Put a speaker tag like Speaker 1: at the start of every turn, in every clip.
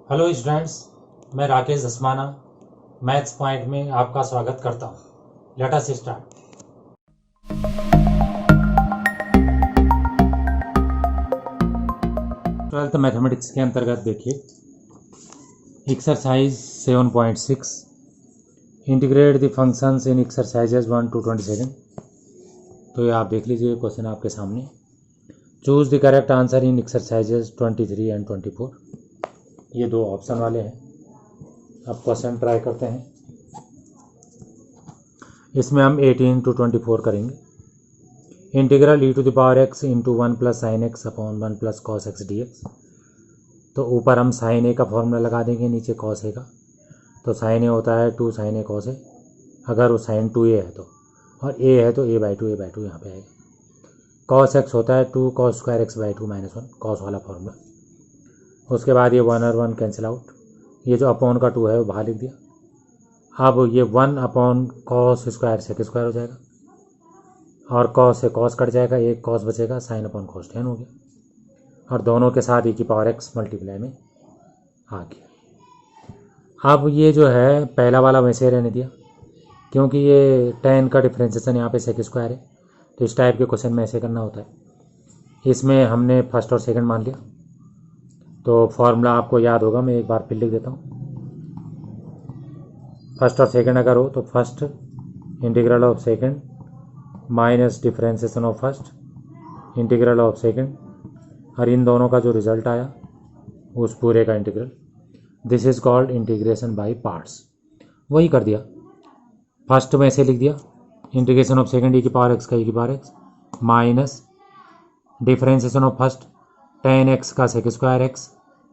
Speaker 1: Hello students, मैं Rakesh Dhasmana maths point में आपका स्वागत करता हूँ। Let us start. Twelfth mathematics के अंतर्गत देखिए exercise 7.6 integrate the functions in exercises 1 to 27। तो ये आप देख लीजिए, क्वेश्चन आपके सामने। Choose the correct answer in exercises 23 and 24। ये दो ऑप्शन वाले हैं। अब क्वेश्चन ट्राई करते हैं। इसमें हम 18 to 24 करेंगे। Integral e to the power x into 1 + sin x upon 1 + cos x dx। तो ऊपर हम sin a का फॉर्मूला लगा देंगे, नीचे cos a का। तो sin a होता है 2 sin a cos a, अगर वो sin 2a है तो, और a है तो a/2 यहाँ पे आएगा। cos x होता है 2 cos square x/2 - 1, cos वाला फॉर्मूला। उसके बाद ये 1 और 1 कैंसिल आउट। ये जो अपॉन का 2 है वो बाहर लिख दिया। अब ये 1 upon cos square sec square हो जाएगा, और cos से cos कट जाएगा, एक cos बचेगा, sin अपॉन cos tan हो गया, और दोनों के साथ e⁻x मल्टीप्लाई में आ गया। अब ये जो है पहला वाला वैसे रहने दिया, क्योंकि ये tan का डिफ्रेंसिएशन यहाँ पे sec स्क्वायर है, तो इस टाइप के क्वेश्चन में ऐसे करना होता है। इसमें हमने फर्स्ट और सेकंड मान लिया। तो फॉर्मूला आपको याद होगा, मैं एक बार फिर लिख देता हूँ। फर्स्ट और सेकंड अगर हो तो first integral of second minus differentiation of first integral of second, और इन दोनों का जो रिजल्ट आया उस पूरे का integral. This is called integration by parts. वही कर दिया। फर्स्ट में ऐसे लिख दिया, इंटीग्रेशन ऑफ सेकंड e⁻x का e⁻x minus differentiation of first tan x का sec स्क्वायर x,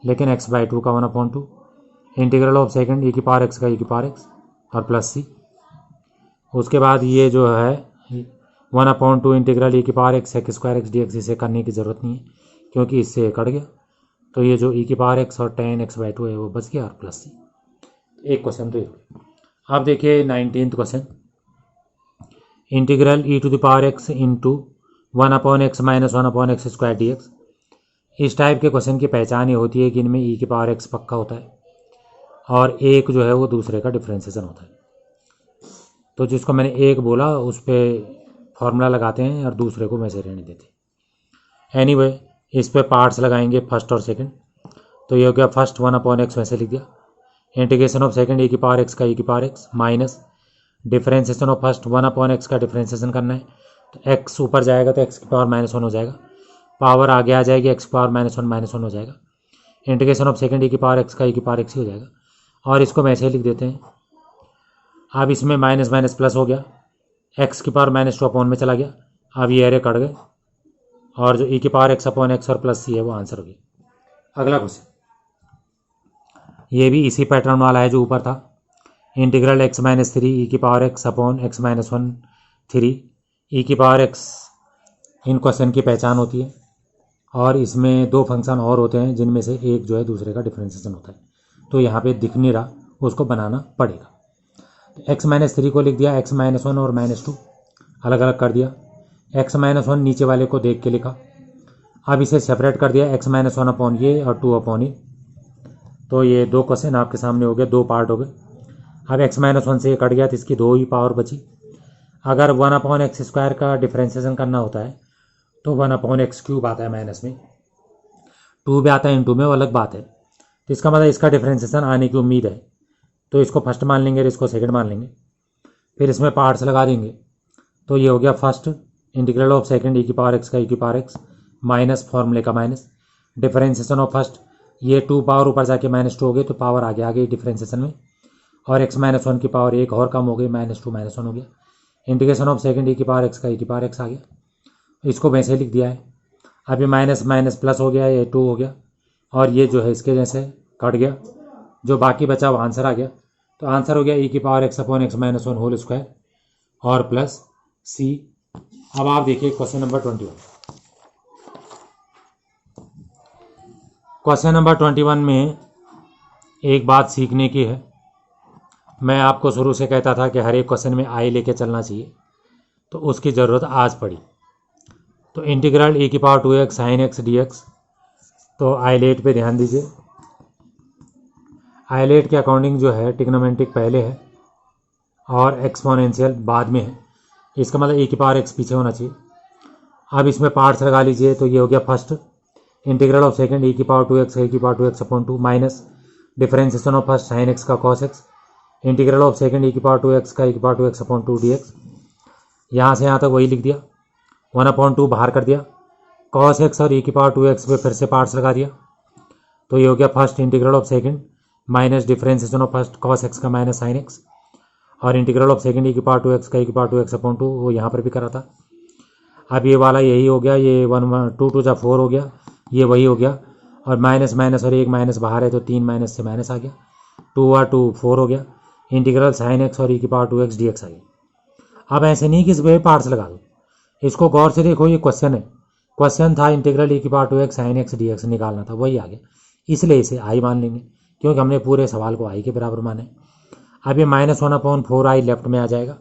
Speaker 1: लेकिन x/2 का 1/2 इंटीग्रल ऑफ सेकंड e⁻x का e⁻x और प्लस c। उसके बाद ये जो है 1/2 integral e⁻x sec square x dx, इसे करने की ज़रूरत नहीं है क्योंकि इससे कट गया। तो ये जो e⁻x और tan x/2 है वो बच गया, और प्लस c। एक क्वेश्चन तो ये। अब देखिए 19th question. Integral e⁻x into 1/x - 1/x square dx। इस टाइप के क्वेश्चन की पहचान ये होती है कि इनमें e⁻x पक्का होता है, और एक जो है वो दूसरे का डिफ्रेंशिएशन होता है। तो जिसको मैंने एक बोला उस पर फॉर्मूला लगाते हैं और दूसरे को वैसे रहने देते हैं। एनीवे, इस पे पार्ट्स लगाएंगे फर्स्ट और सेकंड। तो ये हो गया फर्स्ट 1/x वैसे लिख दिया, इंटीग्रेशन ऑफ सेकंड e⁻x का e⁻x minus differentiation of first 1/x का डिफ्रेंशिएशन करना है। तो x ऊपर जाएगा तो x⁻−1 हो जाएगा, पावर आगे आ जाएगी, x⁻−1 हो जाएगा। इंटीग्रेशन ऑफ सेकंड e⁻x का e⁻x ही हो जाएगा, और इसको मैं ऐसे लिख देते हैं। अब इसमें माइनस माइनस प्लस हो गया, x⁻−2 अपॉन में चला गया। अब ये एरे कट गए, और जो e⁻x/x और प्लस c है वो आंसर हो गया। अगला क्वेश्चन ये भी इसी पैटर्न वाला है जो ऊपर था। Integral x-3 e⁻x/x-1 3 e⁻x। इन क्वेश्चन की पहचान होती है, और इसमें दो फंक्शन और होते हैं जिनमें से एक जो है दूसरे का डिफरेंशिएशन होता है। तो यहाँ पे दिख नहीं रहा, उसको बनाना पड़ेगा। तो x-3 को लिख दिया, x-1 और -2 अलग अलग कर दिया। x-1 नीचे वाले को देख के लिखा। अब इसे सेपरेट कर दिया, x-1 अपॉन ये और 2 अपॉन ये। तो ये दो क्वेश्चन आपके सामने हो गए, दो पार्ट हो गए। अब x-1 से ये कट गया तो इसकी 2 ही पावर बची। अगर 1/x² का डिफरेंशिएशन करना होता है तो 1/x³ आता है माइनस में, 2 भी आता है इंटू में, वो अलग बात है। तो इसका मतलब इसका डिफरेंशिएशन आने की उम्मीद है, तो इसको फर्स्ट मान लेंगे और इसको सेकंड मान लेंगे, फिर इसमें पार्ट्स लगा देंगे। तो ये हो गया first integral of second e⁻x का e⁻x माइनस फॉर्मूले का माइनस डिफरेंशिएशन ऑफ फर्स्ट। ये 2 पावर ऊपर जाके -2 हो गए, तो पावर आगे आ गई डिफरेंशिएशन में, और x-1 की पावर एक और कम हो गई, -2 -1 हो गया। इंटीग्रेशन ऑफ सेकंड e⁻x का e⁻x आ गया, इसको वैसे लिख दिया है। अब ये माइनस माइनस प्लस हो गया, ये 2 हो गया, और ये जो है इसके जैसे कट गया, जो बाकी बचा वो आंसर आ गया। तो आंसर हो गया e⁻x/x-1 होल स्क्वायर और प्लस c। अब आप देखिए क्वेश्चन नंबर 21। क्वेश्चन नंबर 21 में एक बात सीखने की है। मैं आपको शुरू से कहता था कि हर एक क्वेश्चन में आई लेके चलना चाहिए, तो उसकी ज़रूरत आज पड़ी। तो integral e⁻2x sin x dx, तो आई लेट पे ध्यान दीजिए। आइलेट के अकॉर्डिंग जो है ट्रिग्नोमेट्रिक पहले है और एक्सपोनेंशियल बाद में है, इसका मतलब e की पावर x पीछे होना चाहिए। अब इसमें पार्ट्स लगा लीजिए, तो ये हो गया first integral of second e की पावर 2x e की power 2x upon 2 minus differentiation of first sine x का cos x integral of second e की पावर 2x का e की पावर 2x अपॉन 2 dx। यहाँ से यहाँ तक वही लिख दिया, 1/2 बाहर कर दिया, कॉस x और e की पावर 2x पे फिर से पार्ट्स लगा दिया, तो ये हो गया first integral of second minus differentiation of first cos x का माइनस साइन x और इंटीग्रल ऑफ सेकंड e की पावर 2x का e की पावर 2x अपॉन 2, वो यहाँ पर भी करा था। अब ये वाला यही हो गया, ये 1 2 2 जा 4 हो गया, ये वही हो गया, और माइनस माइनस और एक माइनस बाहर है तो 3 माइनस से माइनस आ गया, 2 और 2 4 हो गया, इंटीग्रल साइन x और e की पावर 2x dx आ गया। अब ऐसे नहीं कि इस पे पार्ट्स लगा दो, इसको गौर से देखो, ये क्वेश्चन है, क्वेश्चन था इंटीग्रल e की power 2x sine x dx निकालना था, वही आ गया, इसलिए इसे आई मान लेंगे क्योंकि हमने पूरे सवाल को आई के बराबर माने। अब ये -1/4i लेफ्ट में आ जाएगा,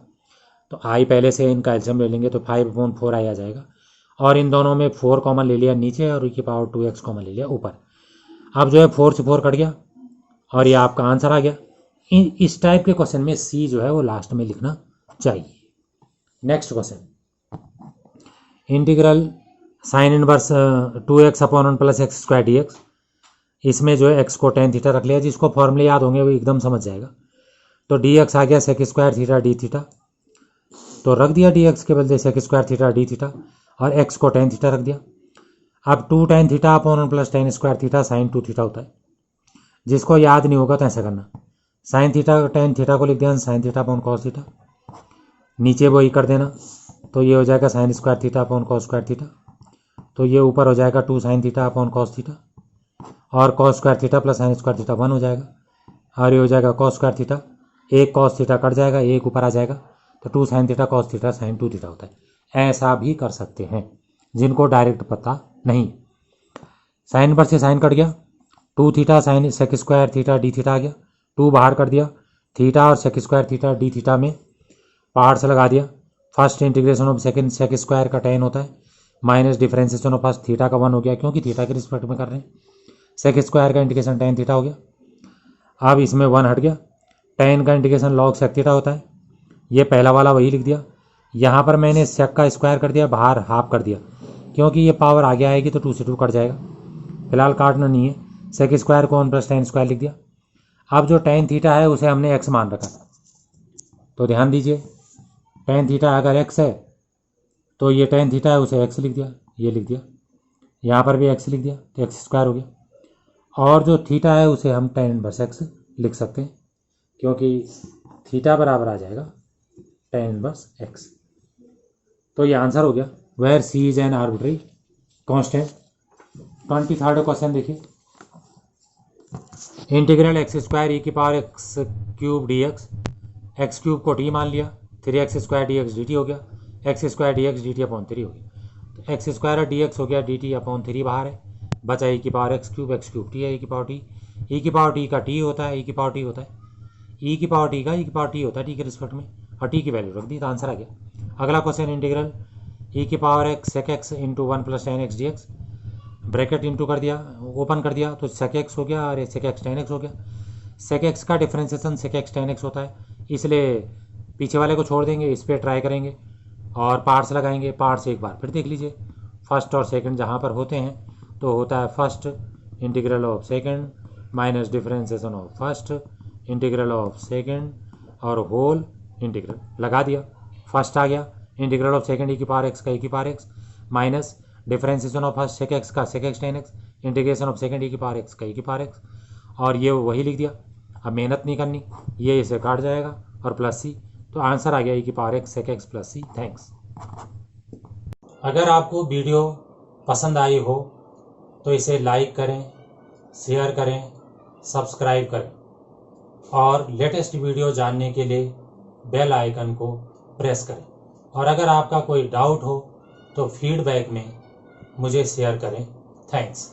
Speaker 1: तो आई पहले से इनका एल्सियम ले लेंगे तो 5/4i आ जाएगा, और इन दोनों में 4 कॉमन ले लिया नीचे और e की पावर 2x कॉमन ले लिया ऊपर। अब जो है 4 से 4 कट गया और ये आपका आंसर आ गया। इस टाइप के क्वेश्चन में सी जो है वो लास्ट में लिखना चाहिए। Next question, integral sine inverse 2x upon 1 plus x square dx। इसमें जो है x को tan थीटा रख लिया, जिसको फॉर्मूले याद होंगे वो एकदम समझ जाएगा। तो dx आ गया sec square theta D theta, तो रख दिया dx के बदले sec square theta D theta और x को tan थीटा रख दिया। अब 2 tan theta upon 1 plus tan square theta sine 2 theta होता है, जिसको याद नहीं होगा तो ऐसा करना, साइन थीटा tan थीटा को लिख देना sine theta upon cos theta, नीचे वही कर देना, तो ये हो जाएगा sine square theta upon cos square theta, तो ये ऊपर हो जाएगा 2 sine theta upon cos theta, और cos square theta plus sine square theta 1 हो जाएगा, और ये हो जाएगा कॉस स्क्वायर थीटा, एक कॉस थीटा कट जाएगा, एक ऊपर आ जाएगा, तो 2 sine theta cos theta sine 2 theta होता है। ऐसा भी कर सकते हैं जिनको डायरेक्ट पता नहीं। साइन पर से साइन कट गया, 2 theta sine sec square theta D theta आ गया, 2 बाहर कर दिया, थीटा और sec square theta D theta में पार्ट्स लगा दिया। First integration of second sec square का tan होता है minus differentiation of first theta का 1 हो गया, क्योंकि थीटा के रिस्पेक्ट में कर रहे हैं, सेक स्क्वायर का इंटीग्रेशन tan थीटा हो गया। अब इसमें 1 हट गया, tan का इंटीग्रेशन लॉग सेक थीटा होता है, ये पहला वाला वही लिख दिया। यहाँ पर मैंने सेक का स्क्वायर कर दिया, बाहर हाफ कर दिया, क्योंकि ये पावर आगे आएगी तो 2 से 2 कट जाएगा, फिलहाल काटना नहीं है, सेक स्क्वायर को 1 प्लस tan स्क्वायर लिख दिया। अब जो tan थीटा है उसे हमने x मान रखा, तो ध्यान दीजिए, tan थीटा अगर x है तो ये tan थीटा है उसे x लिख दिया, ये लिख दिया, यहाँ पर भी x लिख दिया, तो x स्क्वायर हो गया, और जो थीटा है उसे हम tan इनवर्स x लिख सकते हैं, क्योंकि थीटा बराबर आ जाएगा tan इनवर्स x। तो ये आंसर हो गया, where c is an arbitrary constant. 23rd question देखिए, इंटीग्रल एक्स स्क्वायर ई की power X cube D X cube को t मान लिया, 3x square D X D T हो गया, X square D X D T upon 3 हो गया, तो एक्स स्क्वायर डी एक्स हो गया डी टी अपॉन 3 बाहर है, बचा ई की पावर एक्स क्यूब टी है, ई की पावर टी, ई की पावर टी का टी होता है, ई की पावर टी होता है, ई की पावर टी का ई की पावर टी होता है टी के रिस्पेक्ट में, और टी की वैल्यू रख दी तो आंसर आ गया। अगला क्वेश्चन, इंटीग्रल ई की power x sec x into 1 plus tan x d x, bracket into कर दिया, ओपन कर दिया, तो सेक एक्स हो गया और सेक एक्स tan एक्स हो गया। सेक एक्स का differentiation sec x tan x होता है, इसलिए पीछे वाले को छोड़ देंगे, इस पर ट्राई करेंगे और पार्ट्स लगाएंगे। पार्ट्स एक बार फिर देख लीजिए, फर्स्ट और सेकंड जहाँ पर होते हैं तो होता है first integral of second minus differentiation of first integral of second और होल इंटीग्रल लगा दिया, फर्स्ट आ गया इंटीग्रल ऑफ सेकंड ई की पावर एक्स का ई की power X minus differentiation of first sec x का sec x tan X integration of second E की power x का ई की पावर एक्स, और ये वही लिख दिया। अब मेहनत नहीं करनी, ये इसे काट जाएगा और प्लस सी, तो आंसर आ गया ई की power x sec X plus C. Thanks. अगर आपको वीडियो पसंद आई हो तो इसे लाइक करें, शेयर करें, सब्सक्राइब करें, और लेटेस्ट वीडियो जानने के लिए बेल आइकन को प्रेस करें। और अगर आपका कोई डाउट हो तो फीडबैक में मुझे शेयर करें। थैंक्स।